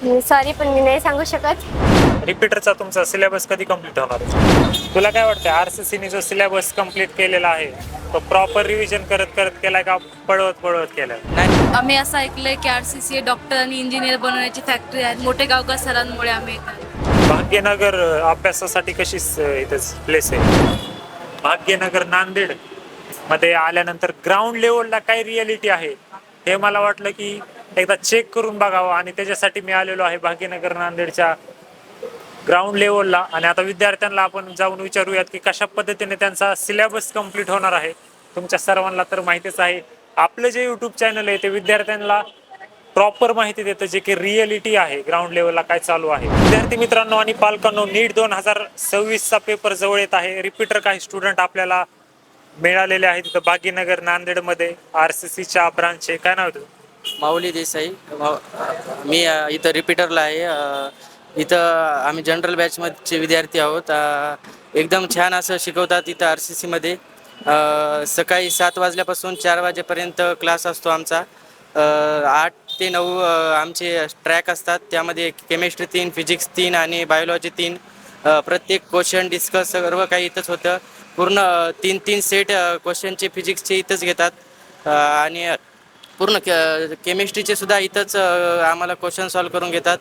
Sorry, पण मी नाही सांगू शकत. रिपीटरचा तुमचा सिलेबस कधी कंप्लीट होणार आहे? तुला काय वाटतं, आरसीसीने जो सिलेबस कंप्लीट केलेला आहे तो प्रॉपर रिव्हिजन करत करत केलाय का पळवत पळवत केलाय? नाही, आम्ही असं ऐकलंय की RCC डॉक्टर आणि इंजिनियर बनवण्याची फॅक्टरी आहे. मोठे गावकर सरांमुळे आम्ही भाग्यनगर अभ्यासासाठी कशी इथं प्लेस आहे? भाग्यनगर नांदेड मध्ये आल्यानंतर ग्राउंड लेवलला काय रियालिटी आहे हे मला वाटलं की एकदा चेक करून बघावं, आणि त्याच्यासाठी मी आलेलो आहे भाग्यनगर नांदेडच्या ग्राउंड लेवलला. आणि आता विद्यार्थ्यांना आपण जाऊन विचारूयात की कशा पद्धतीने त्यांचा सिलेबस कंप्लीट होणार आहे. तुमच्या सर्वांना तर माहितीच आहे, आपलं जे युट्यूब चॅनल आहे ते विद्यार्थ्यांना प्रॉपर माहिती देतं, जे की रिअलिटी आहे ग्राउंड लेवलला काय चालू आहे. विद्यार्थी मित्रांनो आणि पालकांनो, नीट 2026चा पेपर जवळ येत आहे. रिपीटर काही स्टुडंट आपल्याला मिळालेले आहेत तिथं भाग्यनगर नांदेडमध्ये RCCच्या ब्रांचचे. काय नाव आहे तुझं? माऊली देसाई. मी इथं रिपीटरला आहे. इथं आम्ही जनरल बॅचमधचे विद्यार्थी आहोत. एकदम छान असं शिकवतात इथं RCCमध्ये. सकाळी 7 वाजल्यापासून 4 वाजेपर्यंत क्लास असतो आमचा. 8 ते 9 आमचे ट्रॅक असतात. त्यामध्ये केमिस्ट्री 3, फिजिक्स 3 आणि बायोलॉजी 3. प्रत्येक क्वेश्चन डिस्कस सर्व काही इथंच होतं. पूर्ण 3-3 सेट क्वेश्चनचे फिजिक्सचे इथंच घेतात. आणि पूर्ण केमिस्ट्रीचे सुद्धा इथंच आम्हाला क्वेश्चन सॉल्व करून घेतात.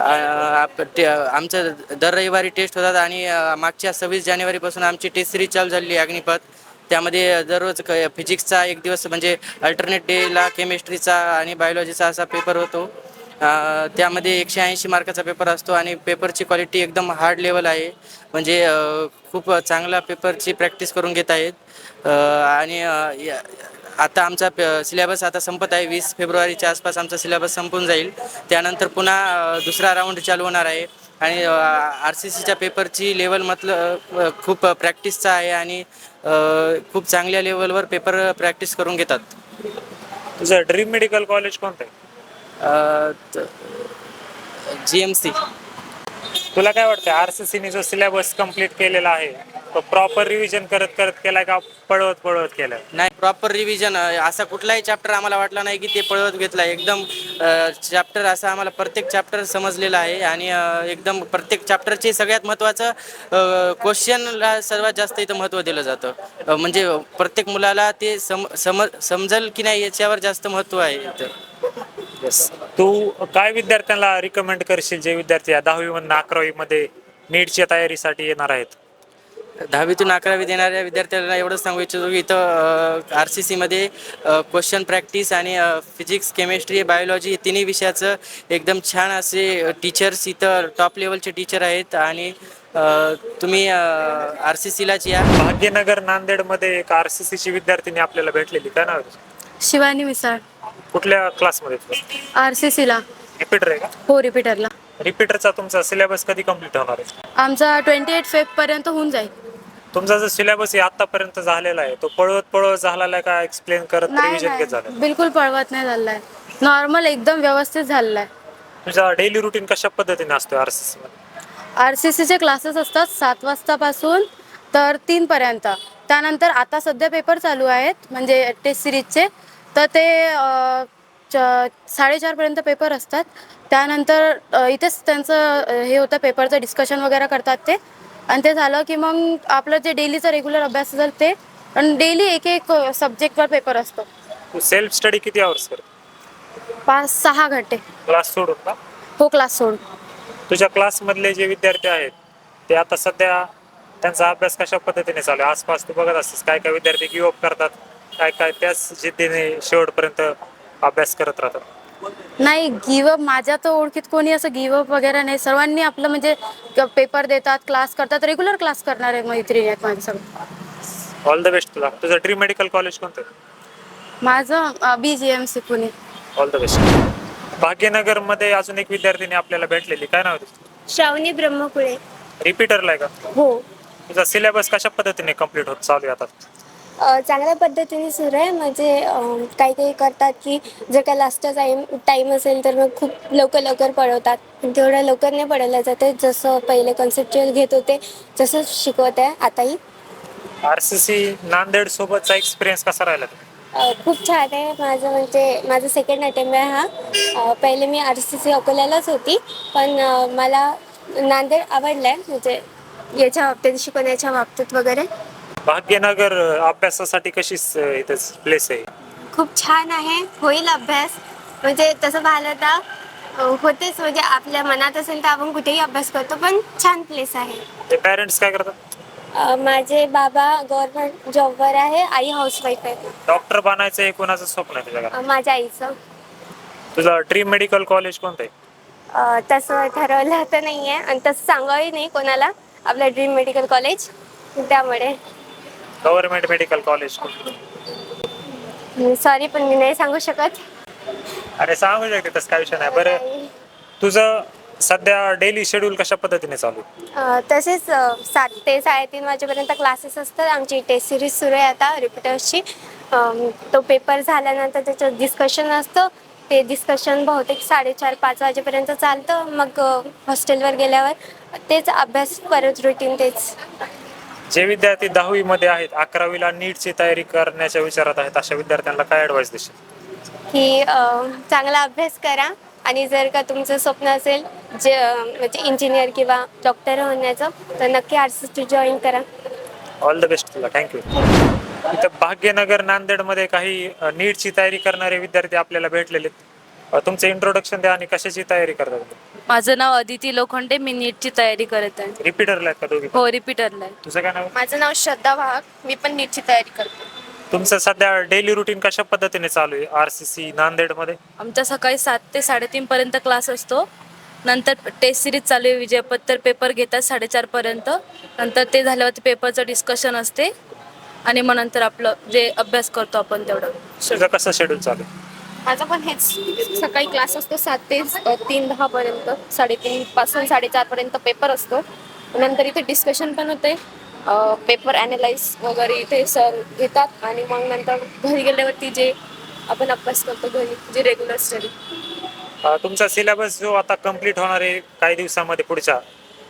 आमचं दर रविवारी टेस्ट होतात. आणि मागच्या 26 जानेवारीपासून आमची टेस्ट सिरीज चालू झाली अग्निपथ. त्यामध्ये दररोज फिजिक्सचा एक दिवस म्हणजे अल्टरनेट डेला केमिस्ट्रीचा आणि बायोलॉजीचा असा पेपर होतो. त्यामध्ये 180 मार्काचा पेपर असतो आणि पेपरची क्वालिटी एकदम हार्ड लेवल आहे. म्हणजे खूप चांगला पेपरची प्रॅक्टिस करून घेत आहेत. आणि आता आमचा सिलेबस आता संपत आहे. 20 फेब्रुवारीच्या आसपास आमचा सिलेबस संपून जाईल. त्यानंतर पुन्हा दुसरा राऊंड चालू होणार आहे. आणि RCCच्या पेपरची लेवल खूप प्रॅक्टिसचा आहे आणि खूप चांगल्या लेवलवर पेपर प्रॅक्टिस करून घेतात. तुझं ड्रीम मेडिकल कॉलेज कोणतं आहे? GMC. तुला काय वाटतं, RCCने जो सिलेबस कंप्लीट केलेला आहे तो प्रॉपर रिव्हिजन करत करत केलाय का पळवत पळवत केलाय? नाही, प्रॉपर रिव्हिजन. असा कुठलाही चॅप्टर आम्हाला वाटला नाही की ते पळवत घेतला. एकदम चॅप्टर असा आम्हाला प्रत्येक चॅप्टर समजलेला आहे. आणि एकदम प्रत्येक चॅप्टरचे सगळ्यात महत्त्वाचं क्वेश्चनला सर्वात जास्त इथं महत्त्व दिलं जातं. म्हणजे प्रत्येक मुलाला ते समजल की नाही याच्यावर जास्त महत्त्व आहे इथं. तू काय विद्यार्थ्यांना रिकमेंड करशील जे विद्यार्थी 10वी मधून 11वी मध्ये नीटच्या तयारीसाठी येणार आहेत? 10वीतून 11वी देणाऱ्या विद्यार्थ्यांना एवढंच सांगू इच्छितो की इथं RCCमध्ये क्वेश्चन प्रॅक्टिस आणि फिजिक्स, केमिस्ट्री, बायोलॉजी तिन्ही विषयाचं एकदम छान असे टीचर्स इथं टॉप लेवलचे टीचर आहेत. आणि तुम्ही RCCलाच या. भाग्यनगर नांदेडमध्ये एक RCCची विद्यार्थिनी आपल्याला भेटलेली. काय नाव आहे? शिवानी मिसाळ. कुठल्या क्लासमध्ये? RCCला. रिपीटर आहे का? हो, रिपीटरला. रिपीटरचा तुमचा सिलेबस कधी कंप्लीट होणार आहे? आमचा 28 फेब्रुवारीपर्यंत होऊन जाईल. तुमचा जो सिलेबस आहे आतापर्यंत झालेला आहे तो पळवत पळवत झालेला आहे का एक्सप्लेन करत नाही रिव्हिजन घेत नाही, झालं? बिलकुल पळवत नाही झालेला आहे. नॉर्मल एकदम व्यवस्थित झालेला आहे. तुझा डेली रुटीन कशा पद्धतीने असतो RCC मध्ये? RCCचे क्लासेस असतात 7 वाजतापासून तर 3 पर्यंत. त्यानंतर आता सध्या पेपर चालू आहेत म्हणजे टेस्ट सिरीजचे, तर ते 4:30 पर्यंत पेपर असतात. त्यानंतर इथेच त्यांचं हे होतं, पेपरचं डिस्कशन वगैरे करतात ते. आणि ते झालं की मग आपलं जे डेलीचा रेग्युलर अभ्यास असेल ते. आणि डेली एक एक सब्जेक्टवर पेपर असतो. तू सेल्फ स्टडी किती आवर्स करते? 5-6 घंटे. क्लास सोडून का? हो, क्लास सोडून. तुझ्या क्लासमधले जे विद्यार्थी आहेत ते आता सध्या त्यांचा अभ्यास कशा पद्धतीने चालू आहे? आसपास तू बघत असतेस काय काय विद्यार्थी गिव्ह अप करतात, काय काय त्याच जिद्दीने शेवटपर्यंत अभ्यास करत राहतात. नाही, गिवअप माझ्या तर ओळखीत कोणी असं गिवअप वगैरे नाही. सर्वांनी आपलं म्हणजे पेपर देतात, क्लास करतात, रेग्युलर क्लास करणारे मैत्रिणी आहेत माझ्या सगळं. ऑल द बेस्ट तुला. तुझं ड्रीम मेडिकल कॉलेज कोणतं? माझं BGMC Pune. All the best. भाग्यनगरमध्ये अजून एक विद्यार्थिनी आपल्याला भेटलेली. काय नाव आहे तुझं? श्रावणी ब्रह्मकुळे. रिपीटरला आहे का? हो. तुझा सिलेबस कशा पद्धतीने कंप्लीट होत चालू आहे आता? चांगल्या पद्धतीने सुरू आहे. म्हणजे काही काही करतात की जर का लास्टचा टाईम असेल तर मग खूप लवकर पळवतात. पण तेवढ्या लवकर नाही पळवल्या जाते. जसं पहिले कन्सेप्च्युअल घेत होते तसंच शिकवत आहे आताही. RCC नांदेड सोबतचा एक्सपिरियन्स कसा राहिला? खूप छान आहे. माझं सेकंड अटेम्प्ट आहे हा. पहिले मी RCC अकोल्यालाच होती, पण मला नांदेड आवडलं आहे, म्हणजे याच्या बाबतीत, शिकवण्याच्या बाबतीत वगैरे. भाग्यनगर अभ्यासासाठी कशी इथं प्लेस आहे? खूप छान आहे, होईल अभ्यास. म्हणजे तसं पाहिलं तर होतेच, म्हणजे आपल्या मनात असेल तर आपण कुठेही अभ्यास करतो, पण छान प्लेस आहे. ते पेरेंट्स काय करतात? माझे बाबा गव्हर्नमेंट जॉबवर आहे, आई हाऊसवाईफ आहे. डॉक्टर बनायचं हे कोणाचं स्वप्न आहे तुझ्या घरात? माझ्या आईचं. तुझं ड्रीम मेडिकल कॉलेज कोणतं आहे? तसं ठरवलं तर नाही आहे, आणि तसं सांगावंही नाही कोणाला आपलं ड्रीम मेडिकल कॉलेज, त्यामुळे गव्हर्नमेंट मेडिकल कॉलेज सॉरी, पण मी नाही सांगू शकत. अरे सांगू शकते, तसं काय विषय नाही. बरं, तुझं सध्या डेली शेड्यूल कशा पद्धतीने चालू आहे? तसेच 7 ते 3:30 वाजेपर्यंत क्लासेस असतात. आमची टेस्ट सिरीज सुरू आहे आता रिपीटर्सची. तो पेपर झाल्यानंतर त्याचं डिस्कशन असतं. ते डिस्कशन बहुतेक 4:30-5 वाजेपर्यंत चालतं. मग हॉस्टेलवर गेल्यावर तेच अभ्यास, परत रुटीन तेच. जे विद्यार्थी 10वी मध्ये आहेत, 11वीला नीटची तयारी करण्याच्या विचारात आहेत, अशा विद्यार्थ्यांना काय ॲडवाइस देशील? की चांगला अभ्यास करा, आणि जर का तुमचं स्वप्न असेल म्हणजे इंजिनियर किंवा डॉक्टर होण्याचं, तर नक्की RCC जॉईन करा. ऑल द बेस्ट तुला, थँक्यू. इथं भाग्यनगर नांदेडमध्ये काही नीटची तयारी करणारे विद्यार्थी आपल्याला भेटलेले आहेत. तुमचं इंट्रोडक्शन द्या आणि कशाची तयारी करता तुम्ही? माझं नाव अदिती लोखंडे, मी नीटची तयारी करत आहे. रिपीटरला आहेत का दोघी? हो, रिपीटरला आहे. तुझं काय नाव? माझं नाव श्रद्धा वाहक, मी पण नीटची तयारी करते. तुमचं सध्या डेली रुटीन कशा पद्धतीने चालू आहे RCC नांदेडमध्ये? आमचा सकाळी 7 ते 3:30 पर्यंत क्लास असतो. नंतर टेस्ट सिरीज चालू आहे, विजयपत्तर पेपर घेतात 4:30 पर्यंत. नंतर ते झाल्यावरती पेपरचं डिस्कशन असते, आणि मग नंतर आपलं जे अभ्यास करतो आपण तेवढं. तुझं कसं शेड्यूल चालू आहे? माझा पण हेच, सकाळी क्लास असतो 7 ते 3:10 पर्यंत. 3:30 पासून 4:30 पर्यंत पेपर असतो. नंतर इथे डिस्कशन पण होते, पेपर ॲनालाइज वगैरे इथे सर घेतात, आणि मग नंतर घरी गेल्यावरती जे आपण अभ्यास करतो घरी, जे रेग्युलर स्टडी. तुमचा सिलेबस जो आता कंप्लीट होणार आहे काही दिवसामध्ये पुढच्या,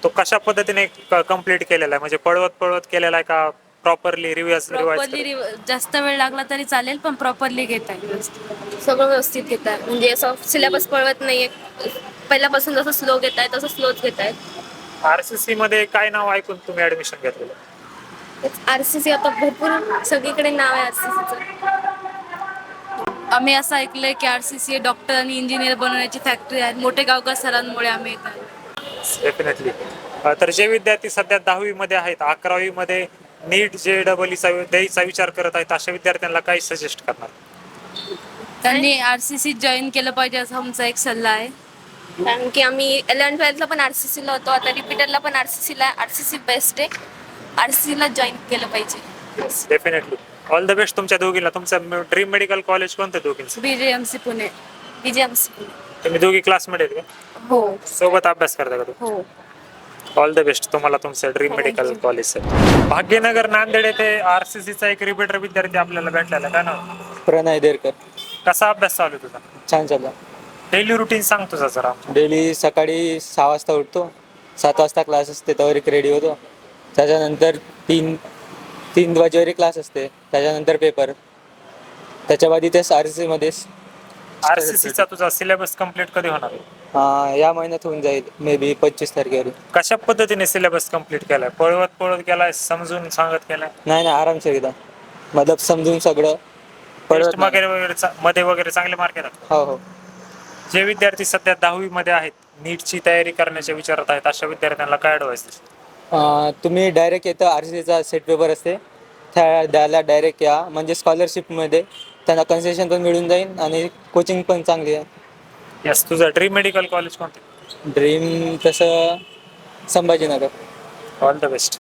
तो कशा पद्धतीने कंप्लीट केलेला आहे? म्हणजे पळवत पळवत केलेला आहे का प्रॉपरली रिवाइज? प्रॉपरली जास्त वेळ लागला तरी चालेल, पण प्रॉपरली घेत आहे, सगळं व्यवस्थित घेत आहे. म्हणजे असं सिलेबस पळवत नाहीये, पहिल्यापासून जसं स्लो घेत आहे तसं स्लोच घेत आहे. RCC मध्ये काय नाव ऐकून तुम्ही ऍडमिशन घेतलेलं? RCC आता भरपूर सगळीकडे नाव आहे RCCचं. आम्ही असं ऐकलंय की RCC डॉक्टर आणि इंजिनियर बनवण्याची फॅक्टरी आहे. मोठे गावकर सरांमुळे आम्ही येत आहे. डेफिनेटली. तर जे विद्यार्थी सध्या 10वी मध्ये आहेत, 11वी मध्ये नीट JEE द्यायचा विचार करत आहेत, अशा विद्यार्थ्यांना काय सजेस्ट करणार? त्यांनी RCC जॉईन केलं पाहिजे, असा आमचा एक सल्ला आहे. कारण की आम्ही 11th-12th ला पण RCCला होतो, आता रिपीटरला पण RCCला. RCC बेस्ट आहे, RCCला जॉईन केलं पाहिजे. डेफिनेटली. ऑल द बेस्ट तुमच्या दोघींना. तुमचं ड्रीम मेडिकल कॉलेज कोणतं दोघींचं? BJMC पुणे. BJMC. तुम्ही दोघी क्लासमध्ये आहेत का? हो सोबत अभ्यास करता का तू? हो. ऑल द बेस्ट तुम्हाला तुमचं dream medical college. Bhagyanagar Nanded येथे RCCचा एक रिपीटर विद्यार्थी आपल्याला भेटलेला, काय नाव? प्रणय देरकर. कसा अभ्यास चालू आहे तुझा? छान चालला. डेली रुटीन सांग तुझा जरा. डेली सकाळी 6 वाजता उठतो, 7 वाजता क्लास असते, त्यावर एक रेडी होतो. त्याच्यानंतर 3 वाजेवर क्लास असते, त्याच्यानंतर पेपर. त्याच्या बाद इथे RCC मध्ये RCCचा तुझा सिलेबस कंप्लीट कधी होणार आहे? या महिन्यात होऊन जाईल, मे बी 25 तारखेवर. कशा पद्धतीने सिलेबस कंप्लीट केलाय? पळवत पळवत केलाय, समजून सांगत केलाय? नाही आरामशीर एकदा, मतलब समजून सगळं टेस्ट नाही. वगैरे मध्ये वगैरे चांगले मार्क येतात? हो. जे विद्यार्थी सध्या 10वी मध्ये आहेत, नीटची तयारी करण्याच्या विचारात आहेत, अशा विद्यार्थ्यांना काय ॲडवाइस देशील? तुम्ही डायरेक्ट येतं, RCCचा सेट पेपर असते, द्यायला डायरेक्ट या. म्हणजे स्कॉलरशिपमध्ये त्यांना कन्सेशन पण मिळून जाईल, आणि कोचिंग पण चांगली आहे. यस. तुझं ड्रीम मेडिकल कॉलेज कोणतं? ड्रीम तसं संभाजीनगर. All the best.